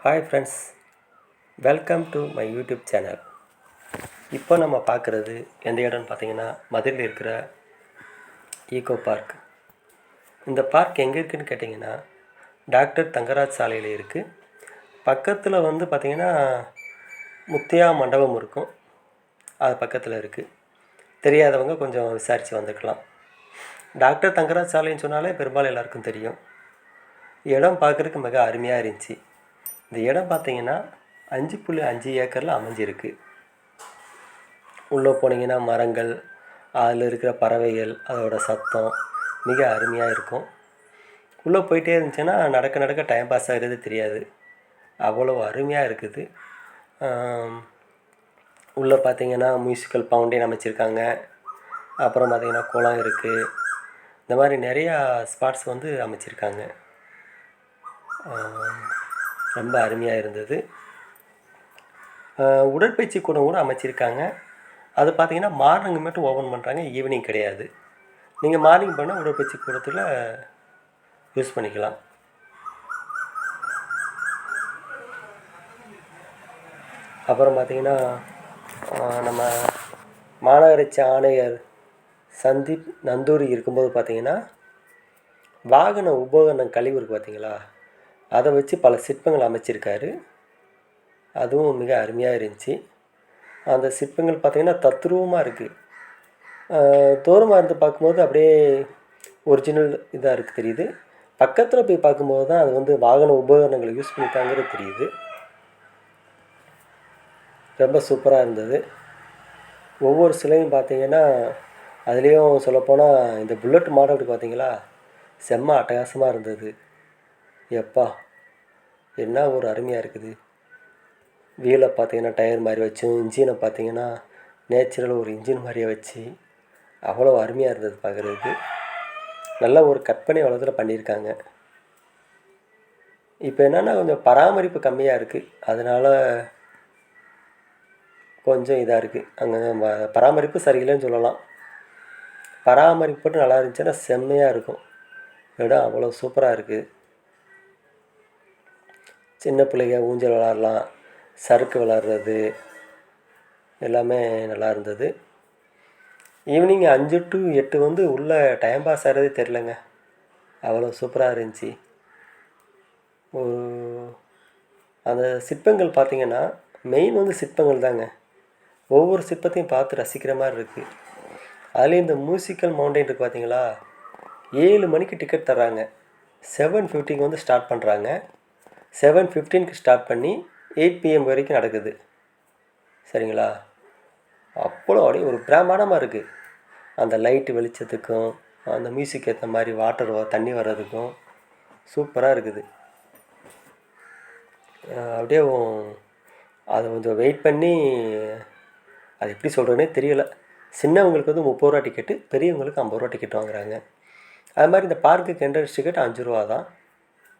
Hi friends, welcome to my YouTube channel. இப்போ நம்ம பார்க்குறது எந்த இடம்னு பார்த்தீங்கன்னா, மதுரையில் இருக்கிற ஈகோ பார்க். இந்த பார்க் எங்கே இருக்குதுன்னு கேட்டிங்கன்னா, டாக்டர் தங்கராஜ் சாலையில் இருக்குது. பக்கத்தில் பார்த்திங்கன்னா முத்தியா மண்டபம் இருக்கும், அது பக்கத்தில் இருக்குது. தெரியாதவங்க கொஞ்சம் விசாரித்து வந்துக்கலாம். டாக்டர் தங்கராஜ் சாலைன்னு சொன்னாலே பெரும்பாலும் எல்லாருக்கும் தெரியும். இடம் பார்க்குறதுக்கு மிக அருமையாக இருந்துச்சு. இந்த இடம் பார்த்திங்கன்னா 5.5 ஏக்கரில் அமைஞ்சிருக்கு. உள்ளே போனீங்கன்னா மரங்கள், அதில் இருக்கிற பறவைகள், அதோடய சத்தம் மிக அருமையாக இருக்கும். உள்ளே போயிட்டே இருந்துச்சுன்னா நடக்க நடக்க டைம் பாஸ் ஆகிறது தெரியாது, அவ்வளோ அருமையாக இருக்குது. உள்ளே பார்த்திங்கன்னா மியூசிக்கல் ஃபவுண்டைன் அமைச்சிருக்காங்க. அப்புறம் பார்த்திங்கன்னா குளம் இருக்குது. இந்த மாதிரி நிறையா ஸ்பாட்ஸ் அமைச்சிருக்காங்க. ரொம்ப அருமையாக இருந்தது. உடற்பயிற்சி கூடம் கூட அமைச்சிருக்காங்க. அது பார்த்திங்கன்னா மார்னிங் மட்டும் ஓப்பன் பண்ணுறாங்க, ஈவினிங் கிடையாது. நீங்கள் மார்னிங் பண்ணால் உடற்பயிற்சி கூடத்தில் யூஸ் பண்ணிக்கலாம். அப்புறம் பார்த்திங்கன்னா நம்ம மாநகராட்சி ஆணையர் சந்தீப் நந்தூரி இருக்கும்போது பார்த்திங்கன்னா வாகன உபகரணம் கழிவு இருக்குது பார்த்திங்களா, அதை வச்சு பல சிற்பங்கள் அமைச்சிருக்காரு. அதுவும் மிக அருமையாக இருந்துச்சு. அந்த சிற்பங்கள் பார்த்திங்கன்னா தத்ரூபமாக இருக்குது. தூரமாக இருந்து பார்க்கும்போது அப்படியே ஒரிஜினல் இதாக இருக்குது தெரியுது. பக்கத்தில் போய் பார்க்கும்போது தான் அது வாகன உபகரணங்களை யூஸ் பண்ணிட்டாங்கிறது தெரியுது. ரொம்ப சூப்பராக இருந்தது. ஒவ்வொரு சிலையும் பார்த்திங்கன்னா, அதுலேயும் சொல்லப்போனால் இந்த புல்லட் மாடல் பார்த்திங்களா, செம்ம அட்டகாசமாக இருந்தது. எப்பா, என்ன ஒரு அருமையாக இருக்குது. வீலை பார்த்திங்கன்னா டயர் மாதிரி வச்சு, இன்ஜினை பார்த்திங்கன்னா நேச்சுரல் ஒரு இன்ஜின் மாதிரியே வச்சு அவ்வளோ அருமையாக இருந்தது பார்க்குறதுக்கு. நல்ல ஒரு கற்பனை வளத்தில் பண்ணியிருக்காங்க. இப்போ என்னென்னா கொஞ்சம் பராமரிப்பு கம்மியாக இருக்குது, அதனால் கொஞ்சம் இதாக இருக்குது. அங்கே பராமரிப்பு சரியில்லைன்னு சொல்லலாம். பராமரிப்பு மட்டும் நல்லா இருந்துச்சுன்னா செம்மையாக இருக்கும். இடம் அவ்வளோ சூப்பராக இருக்குது. சின்ன பிள்ளைங்க ஊஞ்சல் விளாட்லாம், சறுக்கு விளாட்றது எல்லாமே நல்லா இருந்தது. ஈவினிங் 5 to 8 உள்ளே டைம் பாஸ் ஆகிறதே தெரிலங்க, அவ்வளோ சூப்பராக இருந்துச்சு. அந்த சிற்பங்கள் பார்த்திங்கன்னா மெயின் சிற்பங்கள் தாங்க. ஒவ்வொரு சிற்பத்தையும் பார்த்து ரசிக்கிற மாதிரி இருக்குது. அதுலேயும் இந்த மியூசிக்கல் மவுண்டைன் இருக்குது பார்த்திங்களா, 7 மணிக்கு டிக்கெட் தர்றாங்க. 7:50 ஸ்டார்ட் பண்ணுறாங்க. 7:15 ஸ்டார்ட் பண்ணி 8 PM வரைக்கும் நடக்குது. சரிங்களா, அவ்வளோ அப்படியே ஒரு பிரமாண்டமாக இருக்குது. அந்த லைட்டு வெளிச்சத்துக்கும் அந்த மியூசிக் ஏற்ற மாதிரி தண்ணி வர்றதுக்கும் சூப்பராக இருக்குது. அப்படியே அதை கொஞ்சம் வெயிட் பண்ணி, அது எப்படி சொல்கிறதுனே தெரியலை. சின்னவங்களுக்கு 30 ரூபா டிக்கெட்டு, பெரியவங்களுக்கு 50 ரூபா டிக்கெட் வாங்குறாங்க. அது மாதிரி இந்த பார்க்குக்கு என்ட்ரன்ஸ் டிக்கெட் 5 ரூபா தான்.